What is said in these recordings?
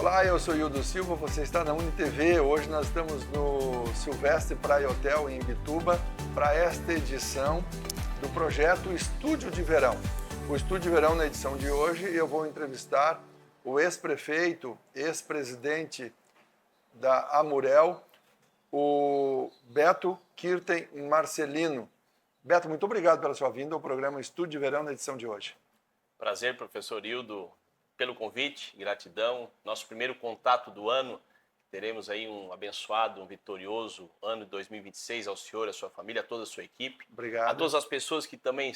Olá, eu sou Hildo Silva, você está na UniTV. Hoje nós estamos no Silvestre Praia Hotel em Imbituba para esta edição do projeto Estúdio de Verão. O Estúdio de Verão, na edição de hoje, eu vou entrevistar o ex-prefeito, ex-presidente da Amurel, o Beto Kirten Marcelino. Beto, muito obrigado pela sua vinda ao programa Estúdio de Verão na edição de hoje. Prazer, professor Hildo, pelo convite, gratidão. Nosso primeiro contato do ano, teremos aí um abençoado, um vitorioso ano de 2026 ao senhor, à sua família, a toda a sua equipe. Obrigado. A todas as pessoas que também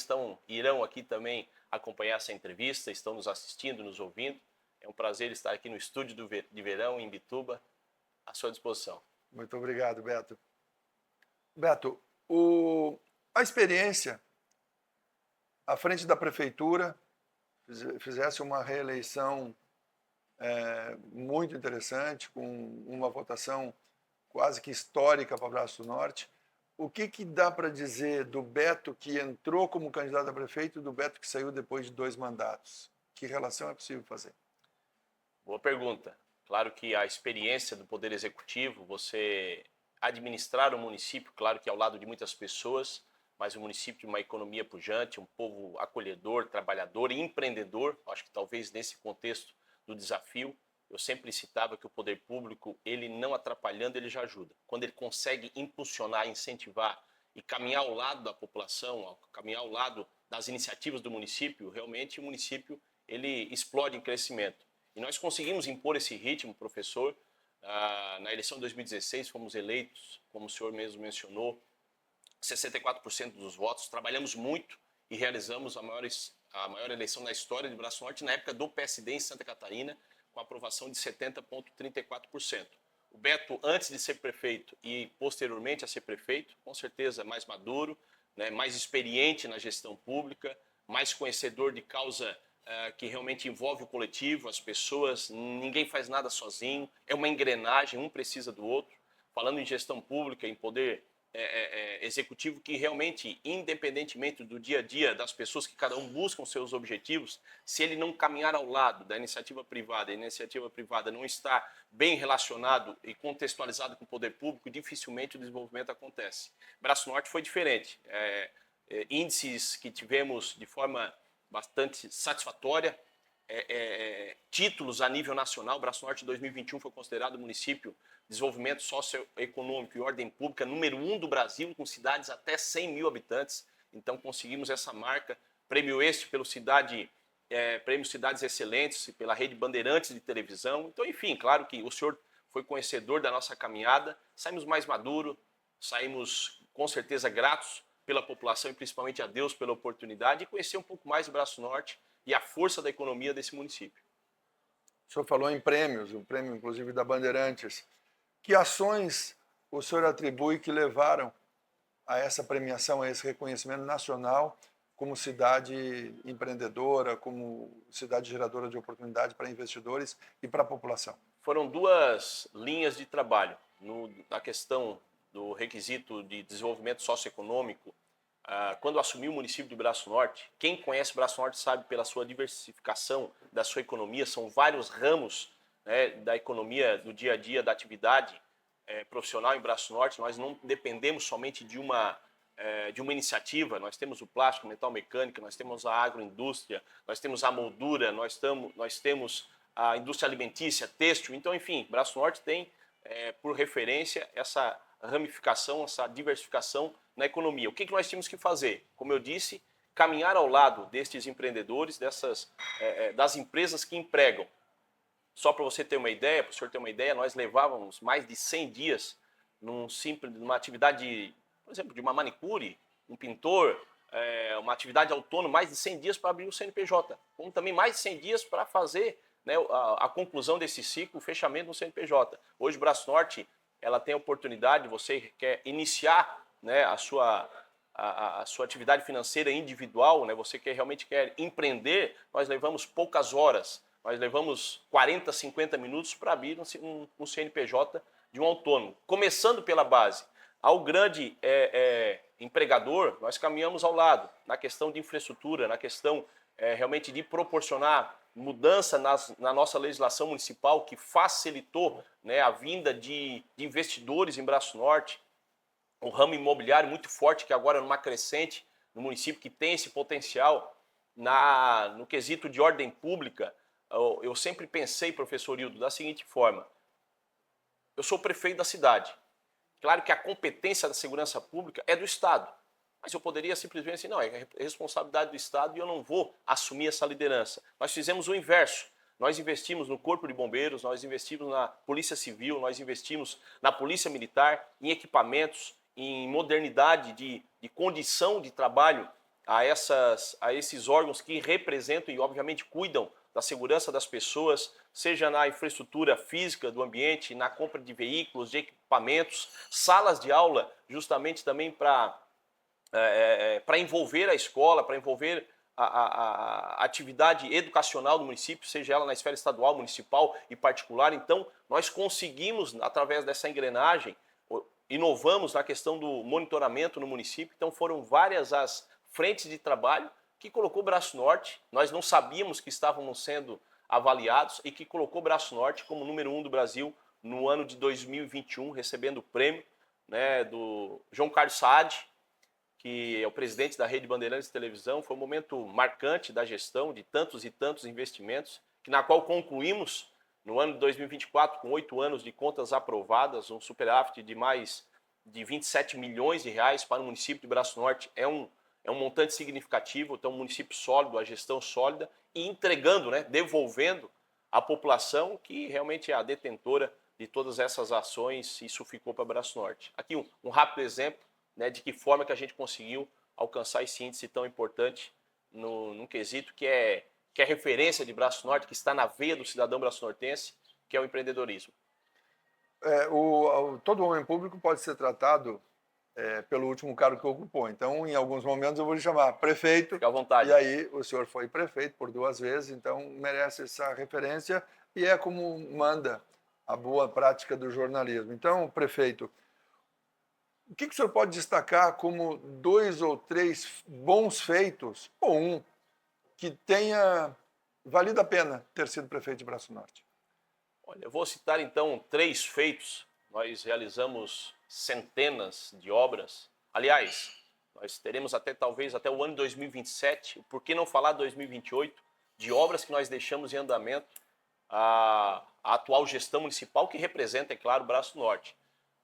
irão aqui também acompanhar essa entrevista, estão nos assistindo, nos ouvindo. É um prazer estar aqui no Estúdio de Verão, em Imbituba, à sua disposição. Muito obrigado, Beto. Beto, a experiência à frente da prefeitura, fizesse uma reeleição muito interessante, com uma votação quase que histórica para o Braço do Norte. O que dá para dizer do Beto que entrou como candidato a prefeito e do Beto que saiu depois de 2 mandatos? Que relação é possível fazer? Boa pergunta. Claro que a experiência do Poder Executivo, você administrar o município, claro que ao lado de muitas pessoas, mas um município de uma economia pujante, um povo acolhedor, trabalhador e empreendedor. Acho que talvez nesse contexto do desafio, eu sempre citava que o poder público, ele não atrapalhando, ele já ajuda. Quando ele consegue impulsionar, incentivar e caminhar ao lado da população, caminhar ao lado das iniciativas do município, realmente o município ele explode em crescimento. E nós conseguimos impor esse ritmo, professor. Na eleição de 2016 fomos eleitos, como o senhor mesmo mencionou, 64% dos votos. Trabalhamos muito e realizamos a maior eleição da história de Braço Norte na época do PSD em Santa Catarina, com aprovação de 70,34%. O Beto, antes de ser prefeito e posteriormente a ser prefeito, com certeza mais maduro, né, mais experiente na gestão pública, mais conhecedor de causa que realmente envolve o coletivo, as pessoas, ninguém faz nada sozinho, é uma engrenagem, um precisa do outro. Falando em gestão pública, em poder executivo que realmente, independentemente do dia a dia das pessoas que cada um buscam seus objetivos, se ele não caminhar ao lado da iniciativa privada, a iniciativa privada não está bem relacionado e contextualizado com o poder público, dificilmente o desenvolvimento acontece. Braço Norte foi diferente. Índices que tivemos de forma bastante satisfatória, títulos a nível nacional. Braço Norte 2021 foi considerado município de desenvolvimento socioeconômico e ordem pública número 1 do Brasil, com cidades até 100 mil habitantes. Então conseguimos essa marca, prêmio este pelo prêmio Cidades Excelentes, pela Rede Bandeirantes de televisão. Então, enfim, claro que o senhor foi conhecedor da nossa caminhada, saímos mais maduro, saímos com certeza gratos pela população e principalmente a Deus pela oportunidade de conhecer um pouco mais o Braço Norte e a força da economia desse município. O senhor falou em prêmios, o prêmio inclusive da Bandeirantes. Que ações o senhor atribui que levaram a essa premiação, a esse reconhecimento nacional como cidade empreendedora, como cidade geradora de oportunidade para investidores e para a população? Foram 2 linhas de trabalho. Na questão do requisito de desenvolvimento socioeconômico, quando assumiu o município de Braço Norte, quem conhece Braço Norte sabe pela sua diversificação da sua economia, são vários ramos, né, da economia, do dia a dia, da atividade profissional em Braço Norte. Nós não dependemos somente de uma iniciativa. Nós temos o plástico, metal mecânica, nós temos a agroindústria, nós temos a moldura, nós temos a indústria alimentícia, têxtil. Então, enfim, Braço Norte tem por referência essa ramificação, essa diversificação na economia. O que nós tínhamos que fazer? Como eu disse, caminhar ao lado destes empreendedores, das empresas que empregam. Só para você ter uma ideia, para o senhor ter uma ideia, nós levávamos mais de 100 dias numa atividade, por exemplo, de uma manicure, um pintor, uma atividade autônoma, mais de 100 dias para abrir o CNPJ, como também mais de 100 dias para fazer, né, a conclusão desse ciclo, o fechamento do CNPJ. Hoje, o Braço Norte, ela tem a oportunidade, você quer iniciar, né, a sua atividade financeira individual, né, você realmente quer empreender, nós levamos poucas horas, nós levamos 40, 50 minutos para abrir um CNPJ de um autônomo. Começando pela base, ao grande empregador, nós caminhamos ao lado, na questão de infraestrutura, na questão realmente de proporcionar mudança na nossa legislação municipal que facilitou, né, a vinda de investidores em Braço Norte, o ramo imobiliário muito forte, que agora é numa crescente no município, que tem esse potencial no quesito de ordem pública. Eu sempre pensei, professor Hildo, da seguinte forma: eu sou prefeito da cidade. Claro que a competência da segurança pública é do Estado, mas eu poderia simplesmente dizer, não, é responsabilidade do Estado e eu não vou assumir essa liderança. Nós fizemos o inverso. Nós investimos no Corpo de Bombeiros, nós investimos na Polícia Civil, nós investimos na Polícia Militar, em equipamentos, em modernidade de condição de trabalho a esses órgãos que representam e, obviamente, cuidam da segurança das pessoas, seja na infraestrutura física do ambiente, na compra de veículos, de equipamentos, salas de aula, justamente também para envolver a escola, para envolver a atividade educacional do município, seja ela na esfera estadual, municipal e particular. Então, nós conseguimos, através dessa engrenagem, inovamos na questão do monitoramento no município. Então, foram várias as frentes de trabalho que colocou Braço Norte. Nós não sabíamos que estávamos sendo avaliados e que colocou Braço Norte como número 1 do Brasil no ano de 2021, recebendo o prêmio, né, do João Carlos Saad, que é o presidente da Rede Bandeirantes de Televisão. Foi um momento marcante da gestão de tantos e tantos investimentos, na qual concluímos no ano de 2024 com 8 anos de contas aprovadas, um superávit de mais de 27 milhões de reais para o município de Braço Norte. É um montante significativo, então um município sólido, a gestão sólida e entregando, né, devolvendo à população que realmente é a detentora de todas essas ações. Isso ficou para Braço Norte. Aqui um rápido exemplo, né, de que forma que a gente conseguiu alcançar esse índice tão importante num quesito que é referência de Braço Norte, que está na veia do cidadão braço-nortense, que é o empreendedorismo. Todo homem público pode ser tratado pelo último cargo que ocupou. Então, em alguns momentos, eu vou lhe chamar prefeito. Fique à vontade. E aí, o senhor foi prefeito por 2 vezes, então merece essa referência e é como manda a boa prática do jornalismo. Então, prefeito, o que o senhor pode destacar como 2 ou 3 bons feitos, ou um, que tenha valido a pena ter sido prefeito de Braço Norte? Olha, eu vou citar então 3 feitos. Nós realizamos centenas de obras. Aliás, nós teremos talvez até o ano 2027, por que não falar 2028, de obras que nós deixamos em andamento, a atual gestão municipal, que representa, é claro, o Braço Norte.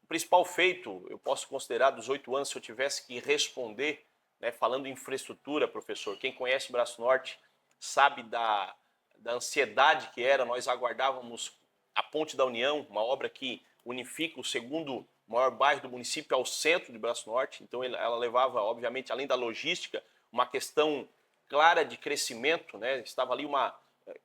O principal feito, eu posso considerar, dos 8 anos, se eu tivesse que responder, né, falando em infraestrutura, professor, quem conhece Braço Norte sabe da ansiedade que era. Nós aguardávamos a Ponte da União, uma obra que unifica o segundo maior bairro do município ao centro de Braço Norte. Então ela levava, obviamente, além da logística, uma questão clara de crescimento, né? Estava ali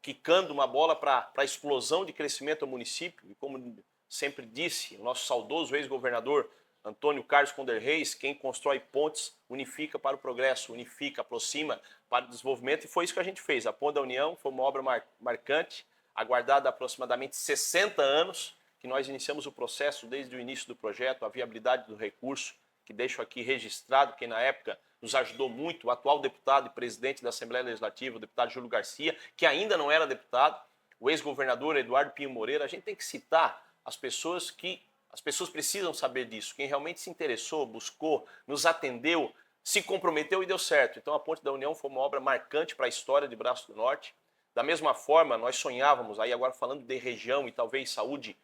quicando uma bola para a explosão de crescimento do município. E como sempre disse o nosso saudoso ex-governador Antônio Carlos Conder Reis, quem constrói pontes unifica para o progresso, unifica, aproxima para o desenvolvimento, e foi isso que a gente fez. A Ponte da União foi uma obra marcante, aguardada há aproximadamente 60 anos, que nós iniciamos o processo desde o início do projeto, a viabilidade do recurso, que deixo aqui registrado, que na época nos ajudou muito, o atual deputado e presidente da Assembleia Legislativa, o deputado Júlio Garcia, que ainda não era deputado, o ex-governador Eduardo Pinho Moreira. A gente tem que citar as pessoas precisam saber disso, quem realmente se interessou, buscou, nos atendeu, se comprometeu e deu certo. Então a Ponte da União foi uma obra marcante para a história de Braço do Norte. Da mesma forma, nós sonhávamos, aí agora falando de região e talvez saúde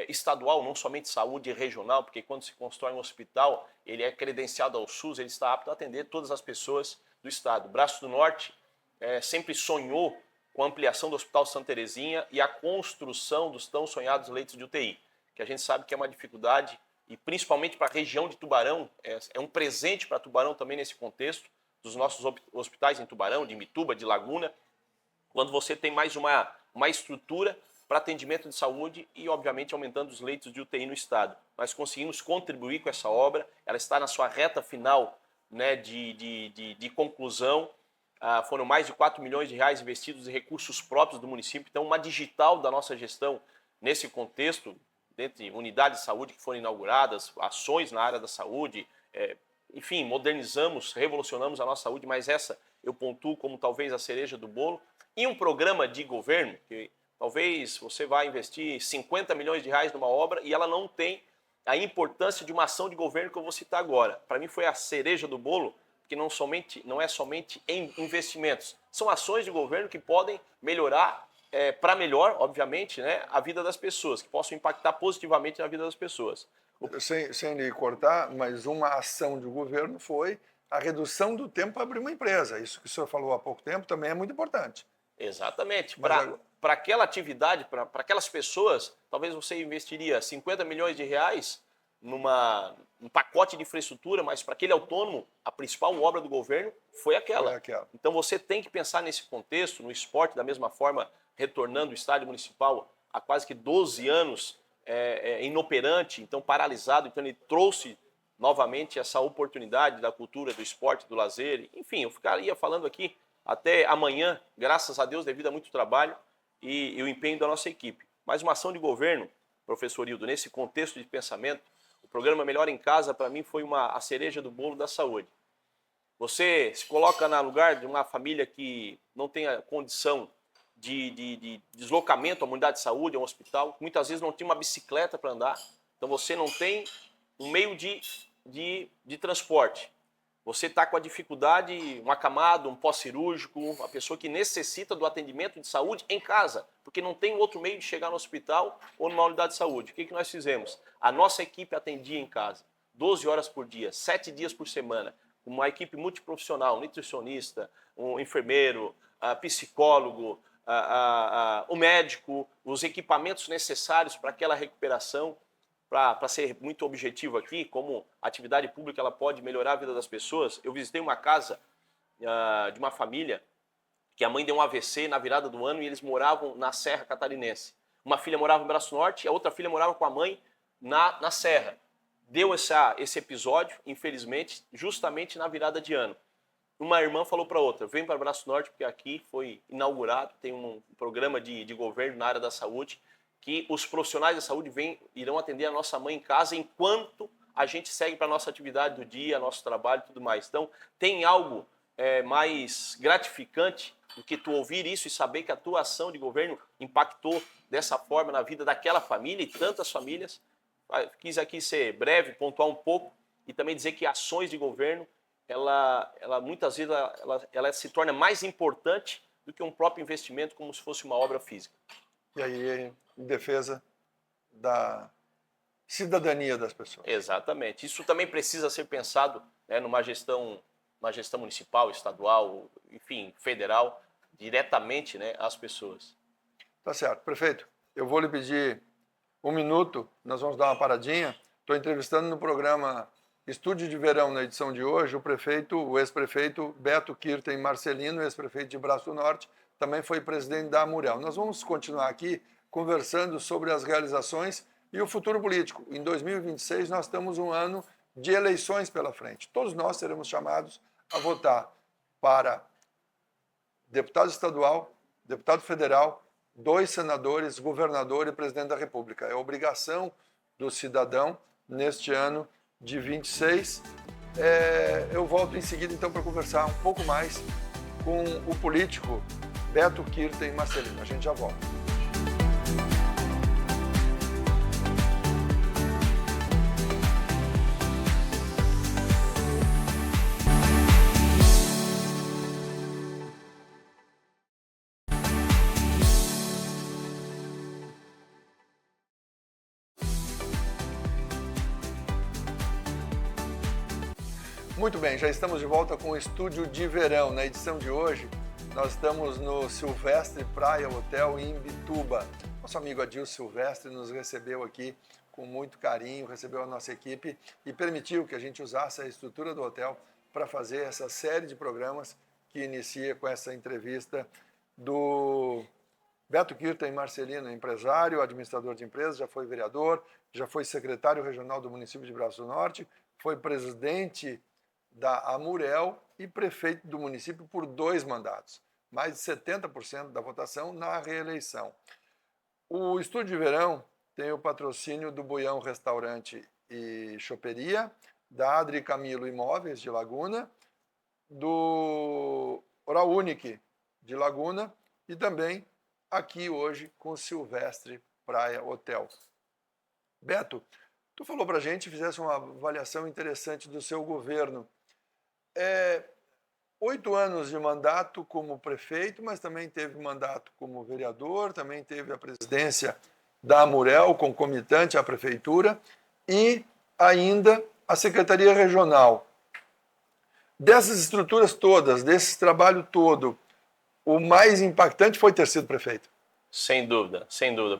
estadual, não somente saúde regional, porque quando se constrói um hospital, ele é credenciado ao SUS, ele está apto a atender todas as pessoas do estado. Braço do Norte sempre sonhou com a ampliação do Hospital Santa Terezinha e a construção dos tão sonhados leitos de UTI, que a gente sabe que é uma dificuldade, e principalmente para a região de Tubarão, é um presente para Tubarão também nesse contexto, dos nossos hospitais em Tubarão, de Imbituba, de Laguna, quando você tem mais uma estrutura para atendimento de saúde e, obviamente, aumentando os leitos de UTI no estado. Nós conseguimos contribuir com essa obra, ela está na sua reta final, né, de conclusão. Foram mais de 4 milhões de reais investidos em recursos próprios do município, então uma digital da nossa gestão nesse contexto, dentre unidades de saúde que foram inauguradas, ações na área da saúde, enfim, modernizamos, revolucionamos a nossa saúde, mas essa eu pontuo como talvez a cereja do bolo. em um programa de governo, que talvez você vá investir 50 milhões de reais numa obra e ela não tem a importância de uma ação de governo que eu vou citar agora. Para mim foi a cereja do bolo, porque não é somente em investimentos, são ações de governo que podem melhorar, para melhor, obviamente, né, a vida das pessoas, que possam impactar positivamente na vida das pessoas. Sem lhe cortar, mas uma ação de governo foi a redução do tempo para abrir uma empresa. Isso que o senhor falou há pouco tempo também é muito importante. Exatamente. Mas Para aquela atividade, para aquelas pessoas, talvez você investiria 50 milhões de reais num pacote de infraestrutura, mas para aquele autônomo, a principal obra do governo foi aquela. Então você tem que pensar nesse contexto, no esporte, da mesma forma, retornando o estádio municipal há quase que 12 anos inoperante, então paralisado, então ele trouxe novamente essa oportunidade da cultura, do esporte, do lazer, enfim, eu ficaria falando aqui até amanhã, graças a Deus, devido a muito trabalho e o empenho da nossa equipe. Mas uma ação de governo, professor Hildo, nesse contexto de pensamento, o programa Melhor em Casa, para mim, foi a cereja do bolo da saúde. Você se coloca no lugar de uma família que não tem a condição de deslocamento a uma unidade de saúde, a um hospital, muitas vezes não tem uma bicicleta para andar, então você não tem um meio de transporte. Você está com a dificuldade, um acamado, um pós-cirúrgico, uma pessoa que necessita do atendimento de saúde em casa, porque não tem outro meio de chegar no hospital ou numa unidade de saúde. O que nós fizemos? A nossa equipe atendia em casa, 12 horas por dia, 7 dias por semana, uma equipe multiprofissional, nutricionista, um enfermeiro, psicólogo, o médico, os equipamentos necessários para aquela recuperação. Para ser muito objetivo aqui, como a atividade pública ela pode melhorar a vida das pessoas, eu visitei uma casa de uma família que a mãe deu um AVC na virada do ano e eles moravam na Serra Catarinense. Uma filha morava em Braço Norte e a outra filha morava com a mãe na Serra. Deu esse episódio, infelizmente, justamente na virada de ano. Uma irmã falou para outra, vem para Braço Norte porque aqui foi inaugurado, tem um programa de governo na área da saúde, que os profissionais da saúde irão atender a nossa mãe em casa enquanto a gente segue para a nossa atividade do dia, nosso trabalho e tudo mais. Então, tem algo mais gratificante do que tu ouvir isso e saber que a tua ação de governo impactou dessa forma na vida daquela família e tantas famílias. Quis aqui ser breve, pontuar um pouco e também dizer que ações de governo, ela muitas vezes ela se torna mais importante do que um próprio investimento como se fosse uma obra física. E aí, em defesa da cidadania das pessoas. Exatamente. Isso também precisa ser pensado, né, numa gestão municipal, estadual, enfim, federal, diretamente, né, às pessoas. Tá certo. Prefeito, eu vou lhe pedir um minuto, nós vamos dar uma paradinha. Estou entrevistando no programa Estúdio de Verão, na edição de hoje, o ex-prefeito Beto Kirten Marcelino, ex-prefeito de Braço do Norte, também foi presidente da Amurel. Nós vamos continuar aqui conversando sobre as realizações e o futuro político. Em 2026 nós temos um ano de eleições pela frente. Todos nós seremos chamados a votar para deputado estadual, deputado federal, 2 senadores, governador e presidente da República. É obrigação do cidadão neste ano de 26. Eu volto em seguida então para conversar um pouco mais com o político Beto Kirten Marcelino. A gente já volta. Muito bem, já estamos de volta com o Estúdio de Verão. Na edição de hoje, nós estamos no Silvestre Praia Hotel em Imbituba. Nosso amigo Adilson Silvestre nos recebeu aqui com muito carinho, recebeu a nossa equipe e permitiu que a gente usasse a estrutura do hotel para fazer essa série de programas que inicia com essa entrevista do Beto Kirten Marcelino, empresário, administrador de empresas, já foi vereador, já foi secretário regional do município de Braço do Norte, foi presidente da Amurel e prefeito do município por 2 mandatos. Mais de 70% da votação na reeleição. O Estúdio de Verão tem o patrocínio do Buião Restaurante e Choperia, da Adri Camilo Imóveis de Laguna, do Oral Unique de Laguna, e também aqui hoje com o Silvestre Praia Hotel. Beto, tu falou para a gente, fizesse uma avaliação interessante do seu governo. 8 anos de mandato como prefeito, mas também teve mandato como vereador, também teve a presidência da Amurel, concomitante à prefeitura, e ainda a Secretaria Regional. Dessas estruturas todas, desse trabalho todo, o mais impactante foi ter sido prefeito. Sem dúvida,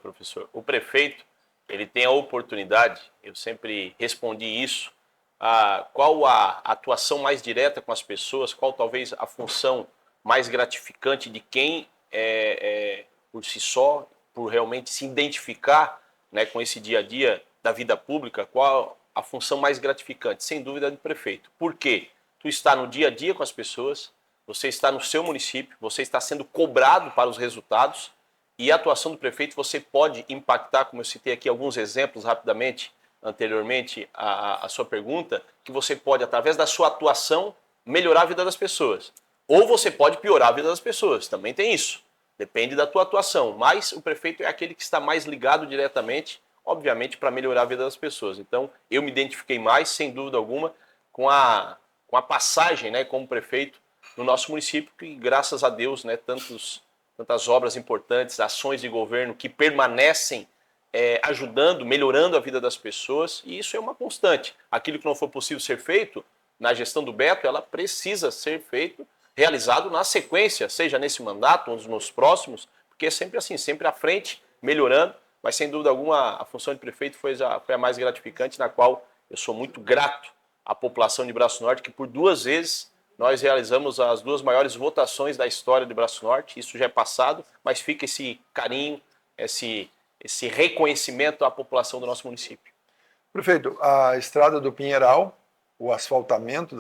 professor. O prefeito, ele tem a oportunidade, eu sempre respondi isso, qual a atuação mais direta com as pessoas, qual talvez a função mais gratificante de quem, por si só, por realmente se identificar, né, com esse dia a dia da vida pública, qual a função mais gratificante? Sem dúvida, do prefeito. Por quê? Tu está no dia a dia com as pessoas, você está no seu município, você está sendo cobrado para os resultados, e a atuação do prefeito você pode impactar, como eu citei aqui alguns exemplos rapidamente, anteriormente à sua pergunta, que você pode, através da sua atuação, melhorar a vida das pessoas. Ou você pode piorar a vida das pessoas, também tem isso. Depende da tua atuação, mas o prefeito é aquele que está mais ligado diretamente, obviamente, para melhorar a vida das pessoas. Então, eu me identifiquei mais, sem dúvida alguma, com a passagem, né, como prefeito no nosso município, que graças a Deus, né, tantas obras importantes, ações de governo que permanecem ajudando, melhorando a vida das pessoas, e isso é uma constante. Aquilo que não for possível ser feito na gestão do Beto, ela precisa ser feito, realizado na sequência, seja nesse mandato ou nos próximos, porque é sempre assim, sempre à frente, melhorando, mas sem dúvida alguma a função de prefeito foi a mais gratificante, na qual eu sou muito grato à população de Braço Norte, que por 2 vezes nós realizamos as 2 maiores votações da história de Braço Norte, isso já é passado, mas fica esse carinho, esse reconhecimento à população do nosso município. Prefeito, a estrada do Pinheiral, o asfaltamento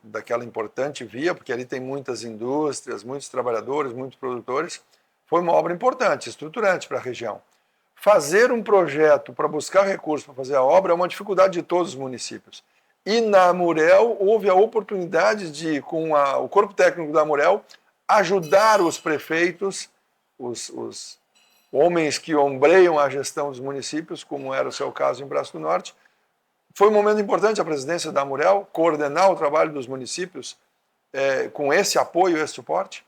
daquela importante via, porque ali tem muitas indústrias, muitos trabalhadores, muitos produtores, foi uma obra importante, estruturante para a região. Fazer um projeto para buscar recursos para fazer a obra é uma dificuldade de todos os municípios. E na Amurel houve a oportunidade de, com o corpo técnico da Amurel, ajudar os prefeitos, os homens que ombreiam a gestão dos municípios, como era o seu caso em Braço do Norte. Foi um momento importante a presidência da Amurel coordenar o trabalho dos municípios com esse apoio, esse suporte?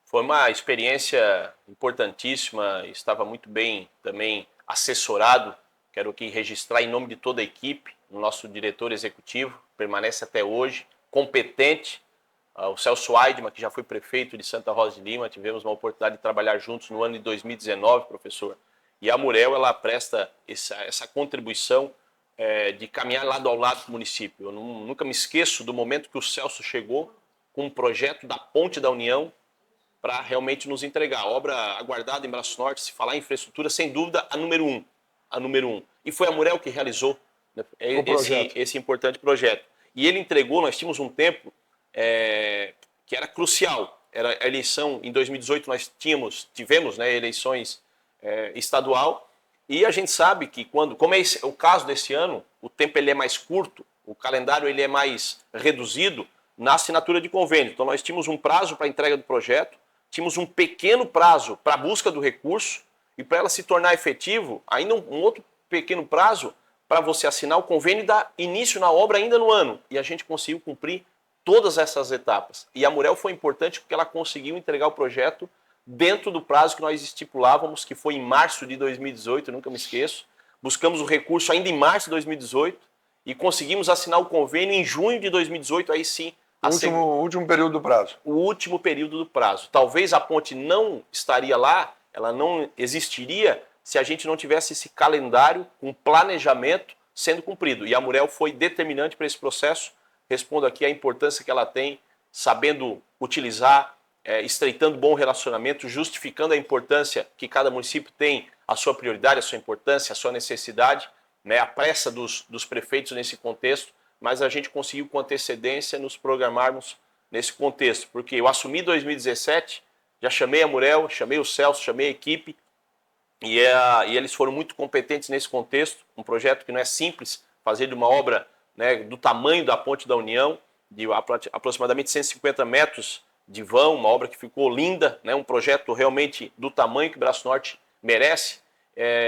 Foi uma experiência importantíssima, estava muito bem também assessorado. Quero aqui registrar em nome de toda a equipe, o nosso diretor executivo, permanece até hoje, competente, o Celso Aidman, que já foi prefeito de Santa Rosa de Lima, tivemos uma oportunidade de trabalhar juntos no ano de 2019, professor. E a Amurel, ela presta essa contribuição de caminhar lado ao lado com o município. Eu nunca me esqueço do momento que o Celso chegou com um projeto da Ponte da União para realmente nos entregar. A obra aguardada em Braço Norte, se falar em infraestrutura, sem dúvida, a número um. E foi a Amurel que realizou, né, esse importante projeto. E ele entregou, nós tínhamos um tempo que era crucial. Era a eleição, em 2018 nós tivemos, né, eleições estadual, e a gente sabe que como é o caso desse ano, o tempo ele é mais curto, o calendário ele é mais reduzido na assinatura de convênio. Então nós tínhamos um prazo para a entrega do projeto, tínhamos um pequeno prazo para a busca do recurso, e para ela se tornar efetivo, ainda um outro pequeno prazo para você assinar o convênio e dar início na obra ainda no ano. E a gente conseguiu cumprir todas essas etapas. E a Amurel foi importante porque ela conseguiu entregar o projeto dentro do prazo que nós estipulávamos, que foi em março de 2018, eu nunca me esqueço. Buscamos o recurso ainda em março de 2018 e conseguimos assinar o convênio em junho de 2018, aí sim. O último período do prazo. O último período do prazo. Talvez a ponte não estaria lá, ela não existiria se a gente não tivesse esse calendário com planejamento sendo cumprido. E a Amurel foi determinante para esse processo. Respondo aqui a importância que ela tem, sabendo utilizar, estreitando bom relacionamento, justificando a importância que cada município tem, a sua prioridade, a sua importância, a sua necessidade, né, a pressa dos prefeitos nesse contexto, mas a gente conseguiu com antecedência nos programarmos nesse contexto, porque eu assumi em 2017, já chamei a Amurel, chamei o Celso, chamei a equipe, e eles foram muito competentes nesse contexto, um projeto que não é simples, fazer de uma obra, né, do tamanho da Ponte da União, de aproximadamente 150 metros de vão, uma obra que ficou linda, né? Um projeto realmente do tamanho que Braço Norte merece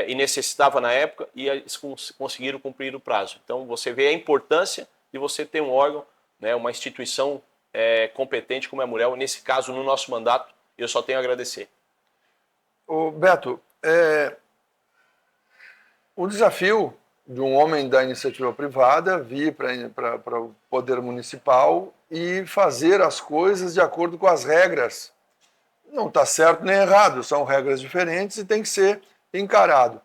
e necessitava na época, e eles conseguiram cumprir o prazo. Então você vê a importância de você ter um órgão, né? Uma instituição competente como é a Murel. Nesse caso, no nosso mandato, eu só tenho a agradecer. Ô Beto, o desafio de um homem da iniciativa privada vir para o poder municipal e fazer as coisas de acordo com as regras. Não está certo nem errado, são regras diferentes e tem que ser encarado.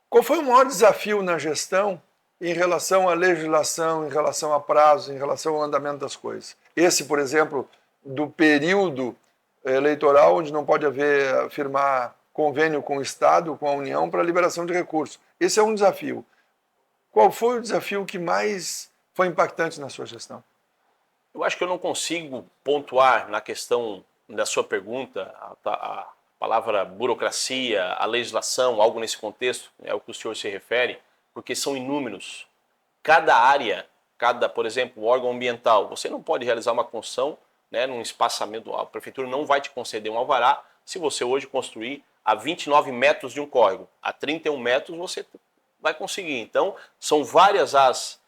Qual foi o maior desafio na gestão em relação à legislação, em relação a prazos, em relação ao andamento das coisas? Esse, por exemplo, do período eleitoral, onde não pode firmar convênio com o Estado, com a União, para liberação de recursos. Esse é um desafio. Qual foi o desafio que mais foi impactante na sua gestão? Eu acho que eu não consigo pontuar na questão da sua pergunta a palavra burocracia, a legislação, algo nesse contexto, é o que o senhor se refere, porque são inúmeros. Cada área, por exemplo, o órgão ambiental, você não pode realizar uma construção, né, num espaçamento, a prefeitura não vai te conceder um alvará se você hoje construir a 29 metros de um córrego, a 31 metros você vai conseguir. Então, são várias as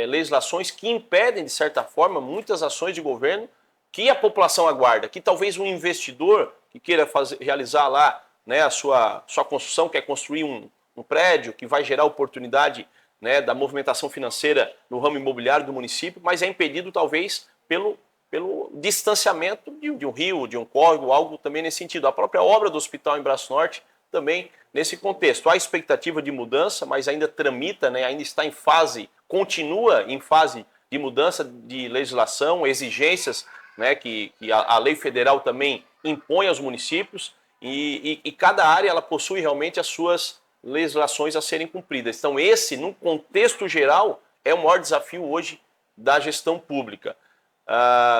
legislações que impedem, de certa forma, muitas ações de governo que a população aguarda, que talvez um investidor que queira realizar lá, né, a sua construção, quer construir um prédio que vai gerar oportunidade, né, da movimentação financeira no ramo imobiliário do município, mas é impedido talvez pelo distanciamento de um rio, de um córrego, algo também nesse sentido. A própria obra do hospital em Braço Norte também nesse contexto. Há expectativa de mudança, mas ainda tramita, né, ainda está em fase, continua em fase de mudança de legislação, exigências, né, que a lei federal também impõe aos municípios, e cada área ela possui realmente as suas legislações a serem cumpridas. Então esse, num contexto geral, é o maior desafio hoje da gestão pública.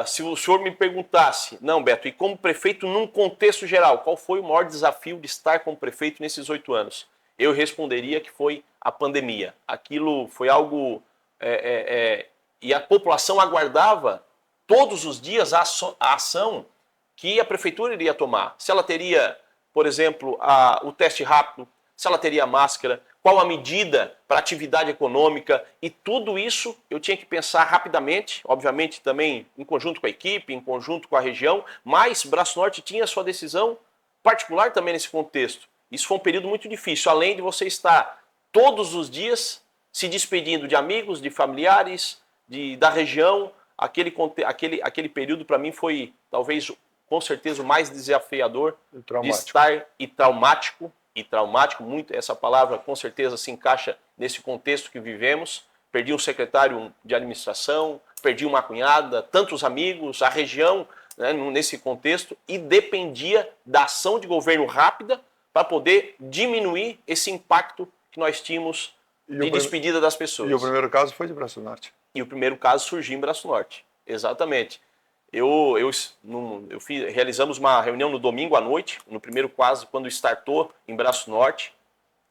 Se o senhor me perguntasse, não, Beto, e como prefeito num contexto geral, qual foi o maior desafio de estar como prefeito nesses 8 anos? Eu responderia que foi a pandemia. Aquilo foi algo... e a população aguardava todos os dias a ação que a prefeitura iria tomar. Se ela teria, por exemplo, o teste rápido, se ela teria máscara, qual a medida para atividade econômica, e tudo isso eu tinha que pensar rapidamente, obviamente também em conjunto com a equipe, em conjunto com a região, mas Braço Norte tinha a sua decisão particular também nesse contexto. Isso foi um período muito difícil, além de você estar todos os dias se despedindo de amigos, de familiares, da região. Aquele período para mim foi talvez, com certeza, o mais desafiador de estar, e traumático, muito, essa palavra com certeza se encaixa nesse contexto que vivemos. Perdi um secretário de administração, perdi uma cunhada, tantos amigos, a região, né, nesse contexto, e dependia da ação de governo rápida para poder diminuir esse impacto que nós tínhamos de despedida das pessoas. E o primeiro caso foi de Braço Norte. E o primeiro caso surgiu em Braço Norte, exatamente. Realizamos uma reunião no domingo à noite, no primeiro caso, quando startou em Braço Norte,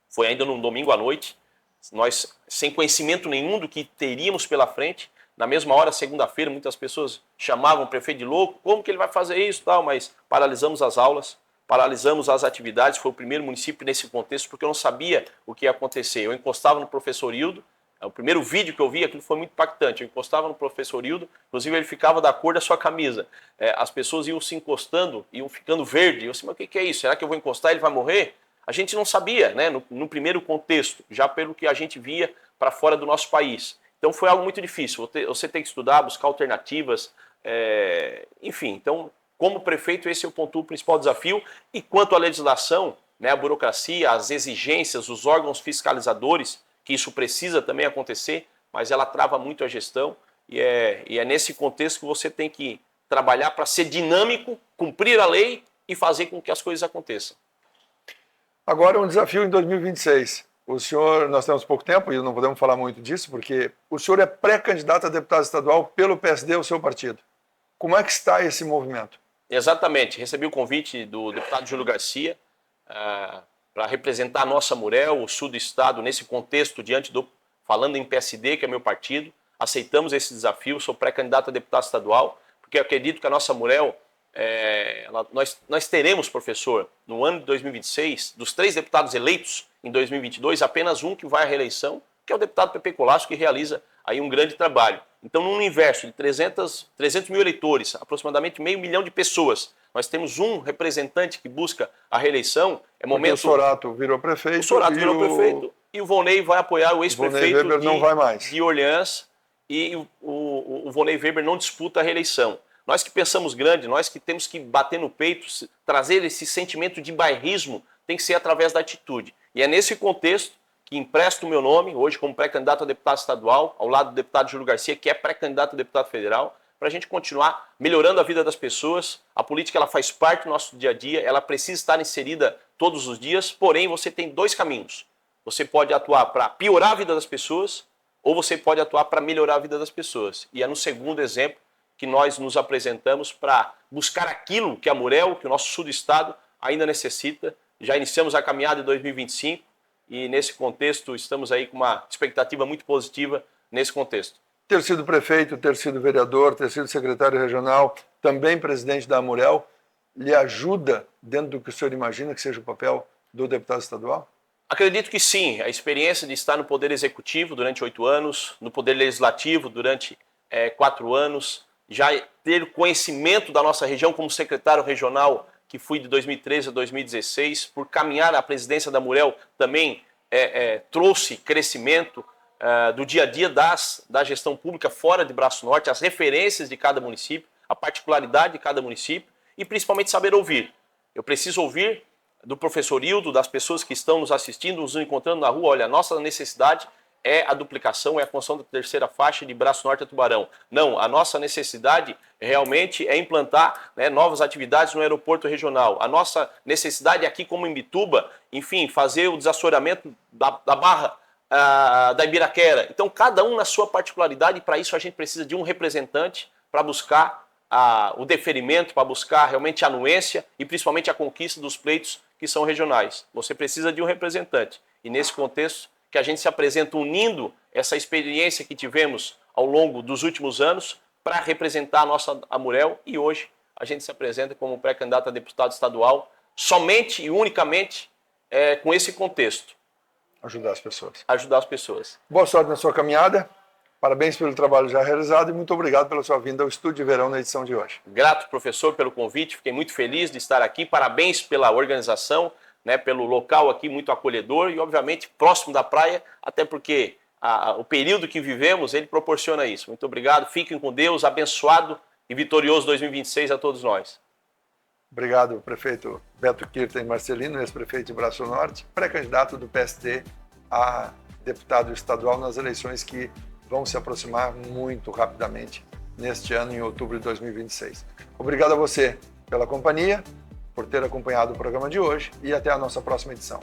foi ainda no domingo à noite, nós sem conhecimento nenhum do que teríamos pela frente. Na mesma hora, segunda-feira, muitas pessoas chamavam o prefeito de louco, como que ele vai fazer isso, tal, mas paralisamos as aulas, paralisamos as atividades. Foi o primeiro município nesse contexto, porque eu não sabia o que ia acontecer. Eu encostava no professor Hildo. O primeiro vídeo que eu vi, aquilo foi muito impactante. Eu encostava no professor Hildo, inclusive ele ficava da cor da sua camisa. As pessoas iam se encostando, iam ficando verde. Eu disse, mas o que é isso? Será que eu vou encostar e ele vai morrer? A gente não sabia, né, no primeiro contexto, já pelo que a gente via para fora do nosso país. Então foi algo muito difícil. Você tem que estudar, buscar alternativas, enfim. Então, como prefeito, esse é o ponto principal desafio. E quanto à legislação, né, a burocracia, as exigências, os órgãos fiscalizadores, que isso precisa também acontecer, mas ela trava muito a gestão, e é nesse contexto que você tem que trabalhar para ser dinâmico, cumprir a lei e fazer com que as coisas aconteçam. Agora um desafio em 2026. O senhor, nós temos pouco tempo e não podemos falar muito disso, porque o senhor é pré-candidato a deputado estadual pelo PSD, o seu partido. Como é que está esse movimento? Exatamente, recebi o convite do deputado Júlio Garcia, para representar a nossa Murel, o sul do estado, nesse contexto, falando em PSD, que é meu partido. Aceitamos esse desafio, sou pré-candidato a deputado estadual, porque eu acredito que a nossa Amurel, nós teremos, professor, no ano de 2026, dos 3 deputados eleitos em 2022, apenas um que vai à reeleição, que é o deputado Pepe Colasso, que realiza aí um grande trabalho. Então, num universo de 300 mil eleitores, aproximadamente meio milhão de pessoas, nós temos um representante que busca a reeleição. É momento. Porque o Sorato virou prefeito. O Sorato virou prefeito e o Volney vai apoiar o ex-prefeito de Orleans, e o Volney Weber não disputa a reeleição. Nós que pensamos grande, nós que temos que bater no peito, trazer esse sentimento de bairrismo, tem que ser através da atitude. E é nesse contexto que empresto o meu nome, hoje como pré-candidato a deputado estadual, ao lado do deputado Júlio Garcia, que é pré-candidato a deputado federal, para a gente continuar melhorando a vida das pessoas. A política ela faz parte do nosso dia a dia, ela precisa estar inserida todos os dias, porém você tem 2 caminhos. Você pode atuar para piorar a vida das pessoas, ou você pode atuar para melhorar a vida das pessoas. E é no segundo exemplo que nós nos apresentamos para buscar aquilo que a Amurel, que o nosso sul do estado ainda necessita. Já iniciamos a caminhada em 2025 e nesse contexto estamos aí com uma expectativa muito positiva nesse contexto. Ter sido prefeito, ter sido vereador, ter sido secretário regional, também presidente da Amurel, lhe ajuda dentro do que o senhor imagina que seja o papel do deputado estadual? Acredito que sim. A experiência de estar no Poder Executivo durante 8 anos, no Poder Legislativo durante 4 anos, já ter conhecimento da nossa região como secretário regional, que fui de 2013 a 2016, por caminhar à presidência da Amurel, também trouxe crescimento do dia a dia da gestão pública fora de Braço Norte, as referências de cada município, a particularidade de cada município e principalmente saber ouvir. Eu preciso ouvir do professor Hildo, das pessoas que estão nos assistindo, nos encontrando na rua. Olha, a nossa necessidade é a duplicação, é a construção da 3ª faixa de Braço Norte a Tubarão. Não, a nossa necessidade realmente é implantar novas atividades no aeroporto regional. A nossa necessidade aqui, como em Imbituba, enfim, fazer o desassoreamento da Barra da Ibiraquera. Então, cada um na sua particularidade, e para isso a gente precisa de um representante para buscar o deferimento, para buscar realmente a anuência e principalmente a conquista dos pleitos que são regionais. Você precisa de um representante. E nesse contexto que a gente se apresenta unindo essa experiência que tivemos ao longo dos últimos anos para representar a nossa Amurel, e hoje a gente se apresenta como pré-candidato a deputado estadual somente e unicamente com esse contexto. Ajudar as pessoas. Ajudar as pessoas. Boa sorte na sua caminhada. Parabéns pelo trabalho já realizado e muito obrigado pela sua vinda ao Estúdio de Verão na edição de hoje. Grato, professor, pelo convite. Fiquei muito feliz de estar aqui. Parabéns pela organização, pelo local aqui muito acolhedor e, obviamente, próximo da praia, até porque o período que vivemos, ele proporciona isso. Muito obrigado. Fiquem com Deus. Abençoado e vitorioso 2026 a todos nós. Obrigado, prefeito Beto Kirten Marcelino, ex-prefeito de Braço Norte, pré-candidato do PST a deputado estadual nas eleições que vão se aproximar muito rapidamente neste ano, em outubro de 2026. Obrigado a você pela companhia, por ter acompanhado o programa de hoje e até a nossa próxima edição.